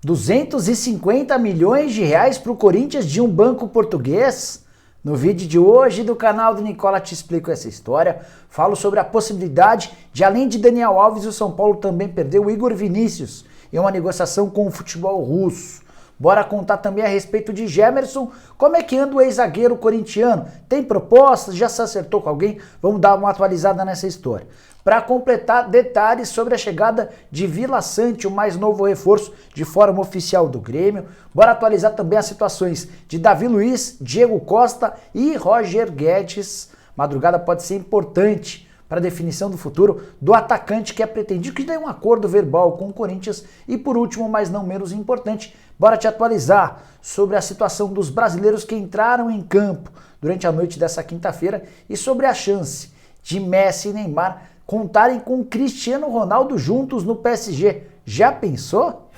250 milhões de reais para o Corinthians de um banco português? No vídeo de hoje do canal do Nicola te explico essa história, falo sobre a possibilidade de, além de Daniel Alves, o São Paulo também perder o Igor Vinícius em uma negociação com o futebol russo. Bora contar também a respeito de Gemerson, como é que anda o ex-zagueiro corintiano? Tem propostas? Já se acertou com alguém? Vamos dar uma atualizada nessa história. Para completar, detalhes sobre a chegada de Vila Sante, o mais novo reforço de forma oficial do Grêmio. Bora atualizar também as situações de Davi Luiz, Diego Costa e Roger Guedes. Madrugada pode ser importante para a definição do futuro do atacante que é pretendido, que tem um acordo verbal com o Corinthians. E por último, mas não menos importante, bora te atualizar sobre a situação dos brasileiros que entraram em campo durante a noite dessa quinta-feira e sobre a chance de Messi e Neymar contarem com Cristiano Ronaldo juntos no PSG. Já pensou?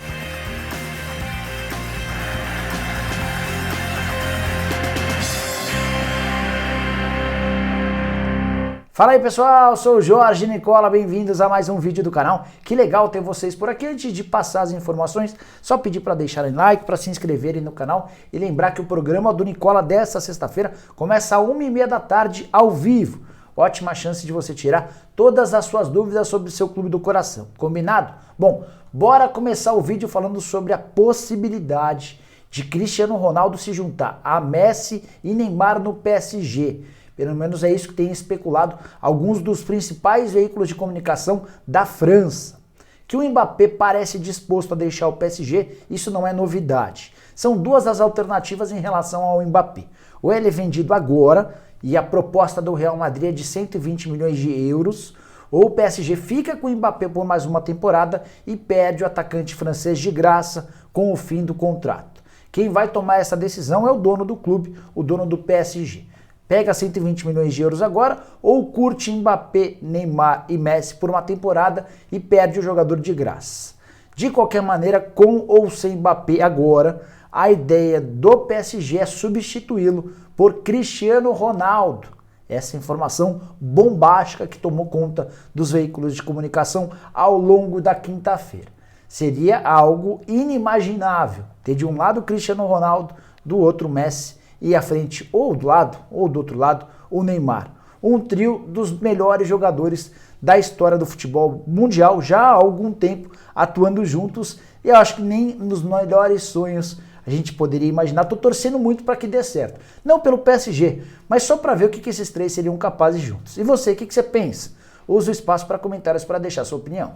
Fala aí pessoal, sou o Jorge Nicola, bem-vindos a mais um vídeo do canal. Que legal ter vocês por aqui. Antes de passar as informações, só pedir para deixarem like, para se inscreverem no canal e lembrar que o programa do Nicola dessa sexta-feira começa às 1h30 da tarde ao vivo. Ótima chance de você tirar todas as suas dúvidas sobre o seu clube do coração. Combinado? Bom, bora começar o vídeo falando sobre a possibilidade de Cristiano Ronaldo se juntar a Messi e Neymar no PSG. Pelo menos é isso que tem especulado alguns dos principais veículos de comunicação da França. Que o Mbappé parece disposto a deixar o PSG, isso não é novidade. São duas as alternativas em relação ao Mbappé. Ou ele é vendido agora, e a proposta do Real Madrid é de 120 milhões de euros, ou o PSG fica com o Mbappé por mais uma temporada e perde o atacante francês de graça com o fim do contrato. Quem vai tomar essa decisão é o dono do clube, o dono do PSG. Pega 120 milhões de euros agora ou curte Mbappé, Neymar e Messi por uma temporada e perde o jogador de graça. De qualquer maneira, com ou sem Mbappé agora, a ideia do PSG é substituí-lo por Cristiano Ronaldo. Essa informação bombástica que tomou conta dos veículos de comunicação ao longo da quinta-feira. Seria algo inimaginável ter de um lado Cristiano Ronaldo, do outro Messi, e à frente, ou do lado, ou do outro lado, o Neymar. Um trio dos melhores jogadores da história do futebol mundial, já há algum tempo atuando juntos, e eu acho que nem nos melhores sonhos a gente poderia imaginar. Tô torcendo muito para que dê certo. Não pelo PSG, mas só para ver o que esses três seriam capazes juntos. E você, o que você pensa? Usa o espaço para comentários para deixar sua opinião.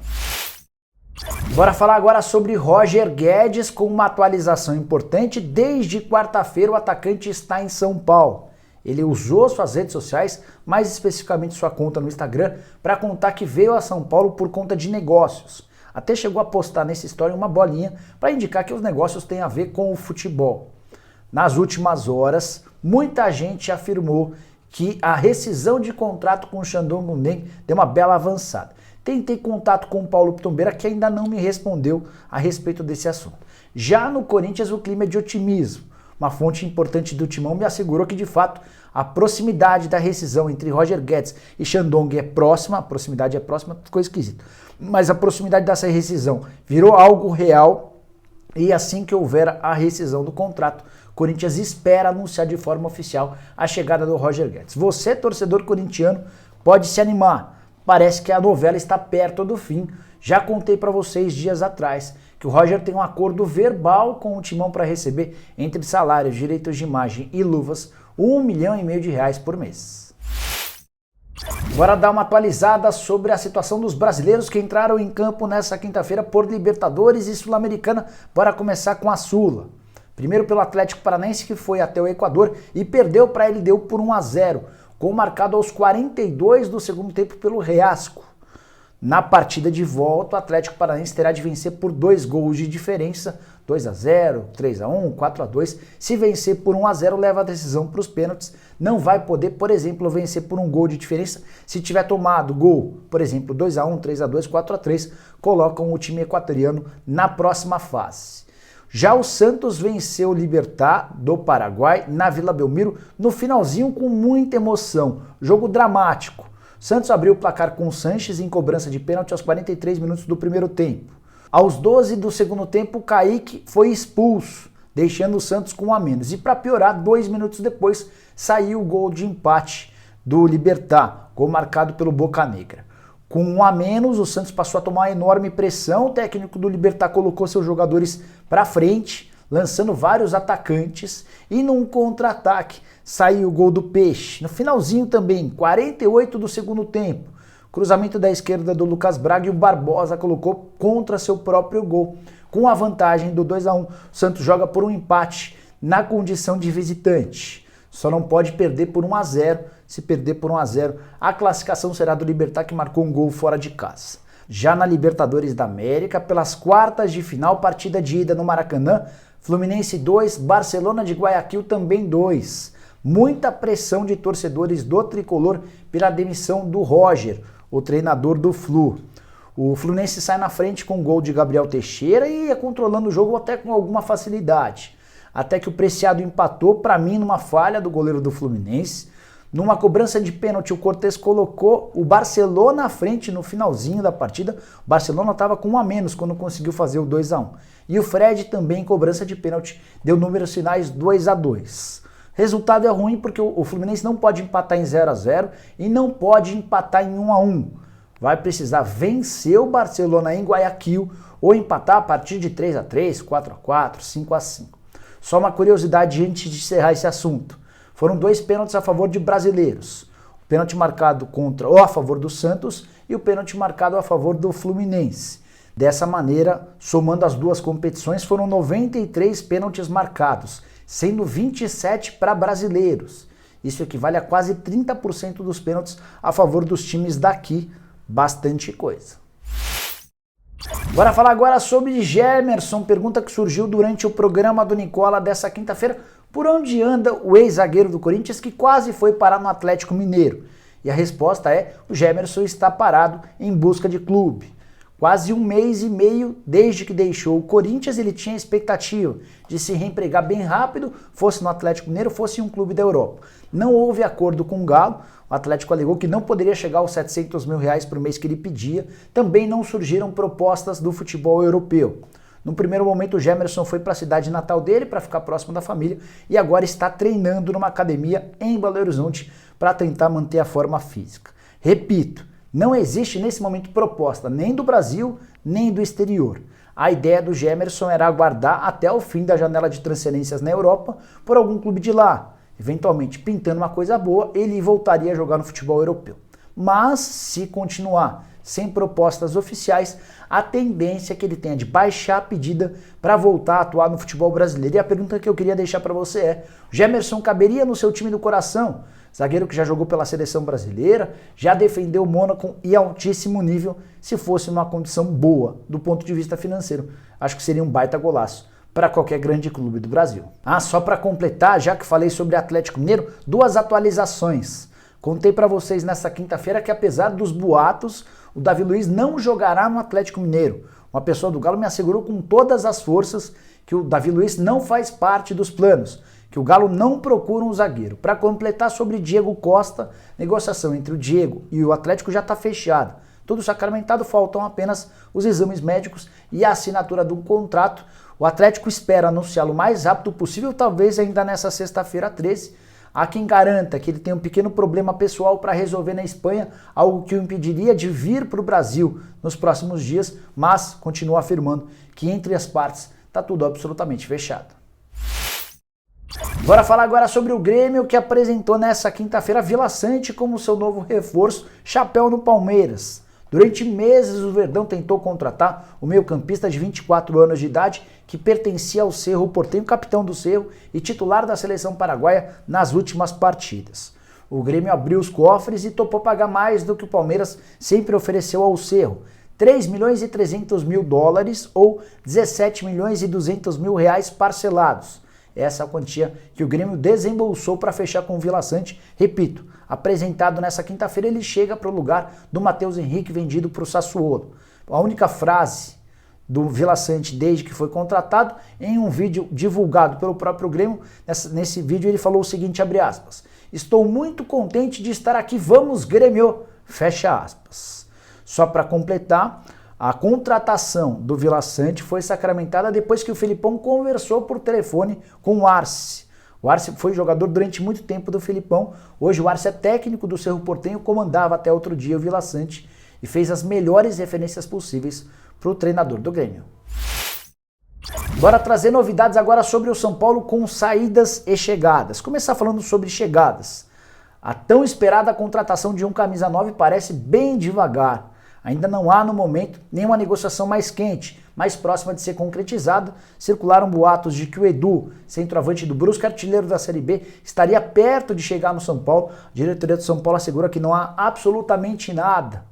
Bora falar agora sobre Roger Guedes com uma atualização importante. Desde quarta-feira o atacante está em São Paulo. Ele usou suas redes sociais, mais especificamente sua conta no Instagram, para contar que veio a São Paulo por conta de negócios. Até chegou a postar nessa história uma bolinha para indicar que os negócios têm a ver com o futebol. Nas últimas horas, muita gente afirmou que a rescisão de contrato com o Shandong Luneng deu uma bela avançada. Tentei contato com o Paulo Pitombeira, que ainda não me respondeu a respeito desse assunto. Já no Corinthians, o clima é de otimismo. Uma fonte importante do Timão me assegurou que, de fato, a proximidade da rescisão entre Roger Guedes e Shandong é próxima. A proximidade é próxima, ficou esquisito. Mas a proximidade dessa rescisão virou algo real e assim que houver a rescisão do contrato, o Corinthians espera anunciar de forma oficial a chegada do Roger Guedes. Você, torcedor corintiano, pode se animar. Parece que a novela está perto do fim. Já contei para vocês dias atrás que o Roger tem um acordo verbal com o Timão para receber, entre salários, direitos de imagem e luvas, R$1,5 milhão por mês. Bora dar uma atualizada sobre a situação dos brasileiros que entraram em campo nessa quinta-feira por Libertadores e Sul-Americana. Bora começar com a Sula. Primeiro pelo Atlético Paranaense, que foi até o Equador e perdeu para a LDU por 1-0. Gol marcado aos 42 do segundo tempo pelo Reasco. Na partida de volta, o Atlético Paranaense terá de vencer por 2 gols de diferença, 2-0, 3-1, 4-2. Se vencer por 1-0, leva a decisão para os pênaltis. Não vai poder, por exemplo, vencer por um gol de diferença. Se tiver tomado gol, por exemplo, 2-1, 3-2, 4-3, colocam o time equatoriano na próxima fase. Já o Santos venceu o Libertad do Paraguai na Vila Belmiro no finalzinho com muita emoção. Jogo dramático. Santos abriu o placar com o Sanches em cobrança de pênalti aos 43 minutos do primeiro tempo. Aos 12 do segundo tempo, o Kaique foi expulso, deixando o Santos com 1 a menos. E para piorar, 2 minutos depois, saiu o gol de empate do Libertad, gol marcado pelo Bocanegra. Com 1 a menos, o Santos passou a tomar enorme pressão, o técnico do Libertad colocou seus jogadores para frente, lançando vários atacantes, e num contra-ataque saiu o gol do Peixe. No finalzinho também, 48 do segundo tempo, cruzamento da esquerda do Lucas Braga e o Barbosa colocou contra seu próprio gol. Com a vantagem do 2 a 1, o Santos joga por um empate na condição de visitante. Só não pode perder por 1 a 0. Se perder por 1 a 0, a classificação será do Libertad, que marcou um gol fora de casa. Já na Libertadores da América, pelas quartas de final, partida de ida no Maracanã, Fluminense 2, Barcelona de Guayaquil também 2. Muita pressão de torcedores do tricolor pela demissão do Roger, o treinador do Flu. O Fluminense sai na frente com o gol de Gabriel Teixeira e ia controlando o jogo até com alguma facilidade. Até que o Preciado empatou, para mim, numa falha do goleiro do Fluminense. Numa cobrança de pênalti, o Cortez colocou o Barcelona à frente no finalzinho da partida. O Barcelona estava com 1 a menos quando conseguiu fazer o 2 a 1. E o Fred também, em cobrança de pênalti, deu números finais 2 a 2. Resultado é ruim porque o Fluminense não pode empatar em 0 a 0 e não pode empatar em 1 a 1. Vai precisar vencer o Barcelona em Guayaquil ou empatar a partir de 3 a 3, 4 a 4, 5 a 5. Só uma curiosidade antes de encerrar esse assunto. Foram 2 pênaltis a favor de brasileiros. O pênalti marcado contra ou a favor do Santos e o pênalti marcado a favor do Fluminense. Dessa maneira, somando as duas competições, foram 93 pênaltis marcados, sendo 27 para brasileiros. Isso equivale a quase 30% dos pênaltis a favor dos times daqui. Bastante coisa. Bora falar agora sobre Gemerson, pergunta que surgiu durante o programa do Nicola dessa quinta-feira. Por onde anda o ex-zagueiro do Corinthians que quase foi parar no Atlético Mineiro? E a resposta é: o Gemerson está parado em busca de clube. Quase 1 mês e meio desde que deixou o Corinthians, ele tinha a expectativa de se reempregar bem rápido, fosse no Atlético Mineiro, fosse em um clube da Europa. Não houve acordo com o Galo, o Atlético alegou que não poderia chegar aos 700 mil reais por mês que ele pedia, também não surgiram propostas do futebol europeu. No primeiro momento, o Gemerson foi para a cidade natal dele para ficar próximo da família e agora está treinando numa academia em Belo Horizonte para tentar manter a forma física. Repito, não existe nesse momento proposta nem do Brasil, nem do exterior. A ideia do Gemerson era aguardar até o fim da janela de transferências na Europa por algum clube de lá. Eventualmente, pintando uma coisa boa, ele voltaria a jogar no futebol europeu. Mas, se continuar sem propostas oficiais, a tendência é que ele tenha de baixar a pedida para voltar a atuar no futebol brasileiro. E a pergunta que eu queria deixar para você é: o Gemerson caberia no seu time do coração? Zagueiro que já jogou pela seleção brasileira, já defendeu o Mônaco em altíssimo nível, se fosse uma condição boa do ponto de vista financeiro. Acho que seria um baita golaço para qualquer grande clube do Brasil. Só para completar, já que falei sobre Atlético Mineiro, 2 atualizações. Contei para vocês nessa quinta-feira que, apesar dos boatos, o Davi Luiz não jogará no Atlético Mineiro. Uma pessoa do Galo me assegurou com todas as forças que o Davi Luiz não faz parte dos planos, que o Galo não procura um zagueiro. Para completar, sobre Diego Costa, negociação entre o Diego e o Atlético já está fechada. Tudo sacramentado, faltam apenas os exames médicos e a assinatura do contrato. O Atlético espera anunciá-lo o mais rápido possível, talvez ainda nessa sexta-feira 13. Há quem garanta que ele tem um pequeno problema pessoal para resolver na Espanha, algo que o impediria de vir para o Brasil nos próximos dias, mas continua afirmando que entre as partes está tudo absolutamente fechado. Bora falar agora sobre o Grêmio, que apresentou nessa quinta-feira Vila Sante como seu novo reforço, chapéu no Palmeiras. Durante meses, o Verdão tentou contratar o meio-campista de 24 anos de idade, que pertencia ao Cerro Porteño, capitão do Cerro e titular da seleção paraguaia nas últimas partidas. O Grêmio abriu os cofres e topou pagar mais do que o Palmeiras sempre ofereceu ao Cerro, 3 milhões e 300 mil dólares ou 17 milhões e 200 mil reais parcelados. Essa é a quantia que o Grêmio desembolsou para fechar com o Vila Sante. Repito, apresentado nessa quinta-feira, ele chega para o lugar do Matheus Henrique, vendido para o Sassuolo. A única frase do Vila Sante desde que foi contratado, em um vídeo divulgado pelo próprio Grêmio, nesse vídeo ele falou o seguinte, abre aspas: "Estou muito contente de estar aqui, vamos Grêmio", fecha aspas. Só para completar, A contratação do Vila Sante foi sacramentada depois que o Felipão conversou por telefone com o Arce. O Arce foi jogador durante muito tempo do Felipão. Hoje o Arce é técnico do Cerro Porteño, comandava até outro dia o Vila Sante e fez as melhores referências possíveis para o treinador do Grêmio. Bora trazer novidades agora sobre o São Paulo com saídas e chegadas. Começar falando sobre chegadas. A tão esperada contratação de um camisa 9 parece bem devagar. Ainda não há no momento nenhuma negociação mais quente, mais próxima de ser concretizada. Circularam boatos de que o Edu, centroavante do Brusque, artilheiro da Série B, estaria perto de chegar no São Paulo. A diretoria do São Paulo assegura que não há absolutamente nada.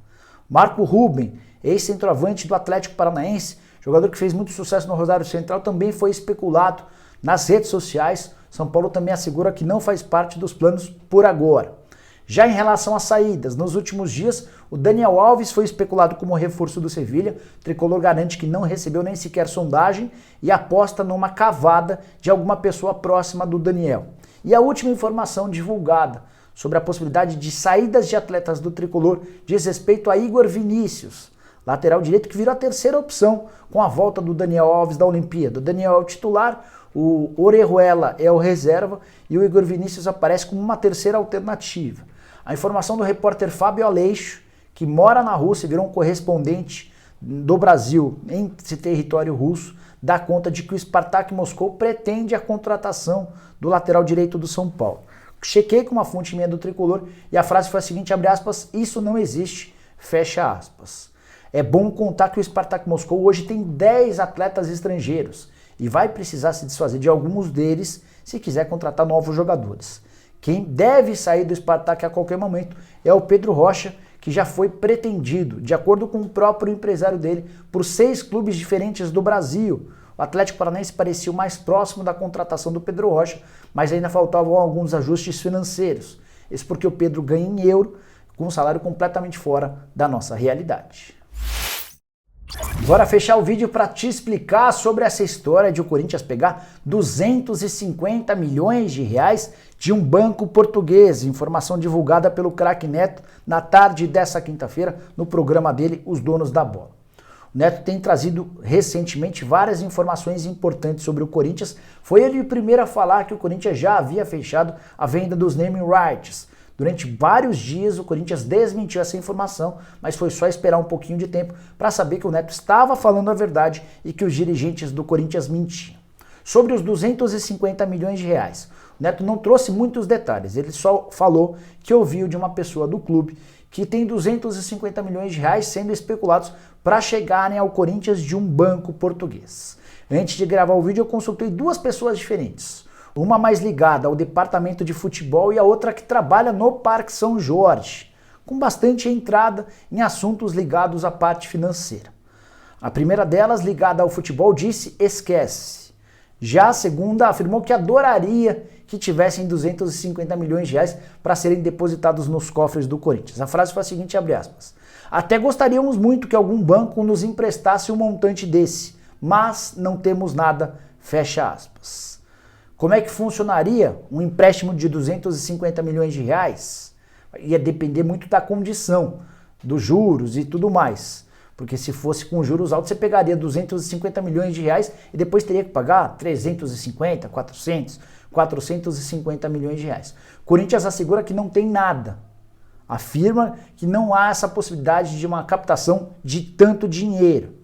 Marco Ruben, ex-centroavante do Atlético Paranaense, jogador que fez muito sucesso no Rosário Central, também foi especulado nas redes sociais. São Paulo também assegura que não faz parte dos planos por agora. Já em relação às saídas, nos últimos dias, o Daniel Alves foi especulado como reforço do Sevilha. O tricolor garante que não recebeu nem sequer sondagem e aposta numa cavada de alguma pessoa próxima do Daniel. E a última informação divulgada sobre a possibilidade de saídas de atletas do tricolor diz respeito a Igor Vinícius, lateral direito que virou a terceira opção com a volta do Daniel Alves da Olimpíada. O Daniel é o titular, o Orejuela é o reserva e o Igor Vinícius aparece como uma terceira alternativa. A informação do repórter Fábio Aleixo, que mora na Rússia e virou um correspondente do Brasil em território russo, dá conta de que o Spartak Moscou pretende a contratação do lateral direito do São Paulo. Chequei com uma fonte minha do tricolor e a frase foi a seguinte, abre aspas, isso não existe, fecha aspas. É bom contar que o Spartak Moscou hoje tem 10 atletas estrangeiros e vai precisar se desfazer de alguns deles se quiser contratar novos jogadores. Quem deve sair do Spartak a qualquer momento é o Pedro Rocha, que já foi pretendido, de acordo com o próprio empresário dele, por 6 clubes diferentes do Brasil. O Atlético Paranaense parecia o mais próximo da contratação do Pedro Rocha, mas ainda faltavam alguns ajustes financeiros. Isso porque o Pedro ganha em euro, com um salário completamente fora da nossa realidade. Bora fechar o vídeo para te explicar sobre essa história de o Corinthians pegar 250 milhões de reais de um banco português. Informação divulgada pelo Craque Neto na tarde dessa quinta-feira no programa dele, Os Donos da Bola. O Neto tem trazido recentemente várias informações importantes sobre o Corinthians. Foi ele o primeiro a falar que o Corinthians já havia fechado a venda dos naming rights. Durante vários dias o Corinthians desmentiu essa informação, mas foi só esperar um pouquinho de tempo para saber que o Neto estava falando a verdade e que os dirigentes do Corinthians mentiam. Sobre os 250 milhões de reais, o Neto não trouxe muitos detalhes, ele só falou que ouviu de uma pessoa do clube que tem 250 milhões de reais sendo especulados para chegarem ao Corinthians de um banco português. Antes de gravar o vídeo eu consultei 2 pessoas diferentes. Uma mais ligada ao departamento de futebol e a outra que trabalha no Parque São Jorge, com bastante entrada em assuntos ligados à parte financeira. A primeira delas, ligada ao futebol, disse esquece. Já a segunda afirmou que adoraria que tivessem 250 milhões de reais para serem depositados nos cofres do Corinthians. A frase foi a seguinte, abre aspas, até gostaríamos muito que algum banco nos emprestasse um montante desse, mas não temos nada, fecha aspas. Como é que funcionaria um empréstimo de 250 milhões de reais? Ia depender muito da condição, dos juros e tudo mais. Porque se fosse com juros altos, você pegaria 250 milhões de reais e depois teria que pagar 350, 400, 450 milhões de reais. Corinthians assegura que não tem nada. Afirma que não há essa possibilidade de uma captação de tanto dinheiro.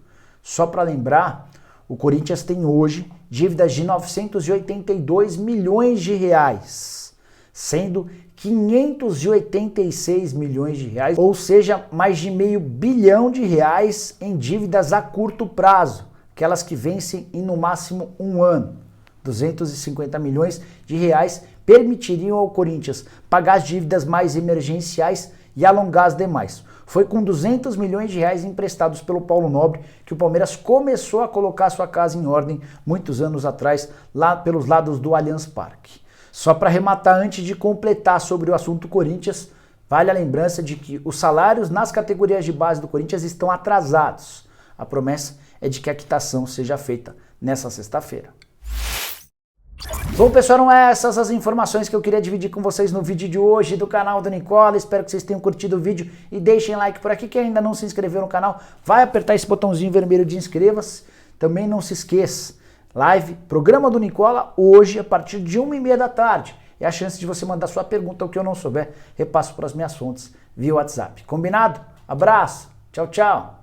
Só para lembrar, o Corinthians tem hoje dívidas de 982 milhões de reais, sendo 586 milhões de reais, ou seja, mais de meio bilhão de reais em dívidas a curto prazo, aquelas que vencem em no máximo um ano. 250 milhões de reais permitiriam ao Corinthians pagar as dívidas mais emergenciais e alongar as demais. Foi com 200 milhões de reais emprestados pelo Paulo Nobre que o Palmeiras começou a colocar sua casa em ordem muitos anos atrás, lá pelos lados do Allianz Parque. Só para arrematar, antes de completar sobre o assunto Corinthians, vale a lembrança de que os salários nas categorias de base do Corinthians estão atrasados. A promessa é de que a quitação seja feita nessa sexta-feira. Bom, pessoal, eram essas as informações que eu queria dividir com vocês no vídeo de hoje do canal do Nicola. Espero que vocês tenham curtido o vídeo e deixem like por aqui. Quem ainda não se inscreveu no canal, vai apertar esse botãozinho vermelho de inscreva-se. Também não se esqueça, live, programa do Nicola, hoje a partir de 1h30 da tarde. É a chance de você mandar sua pergunta, o que eu não souber, repasso para as minhas fontes via WhatsApp. Combinado? Abraço, tchau, tchau.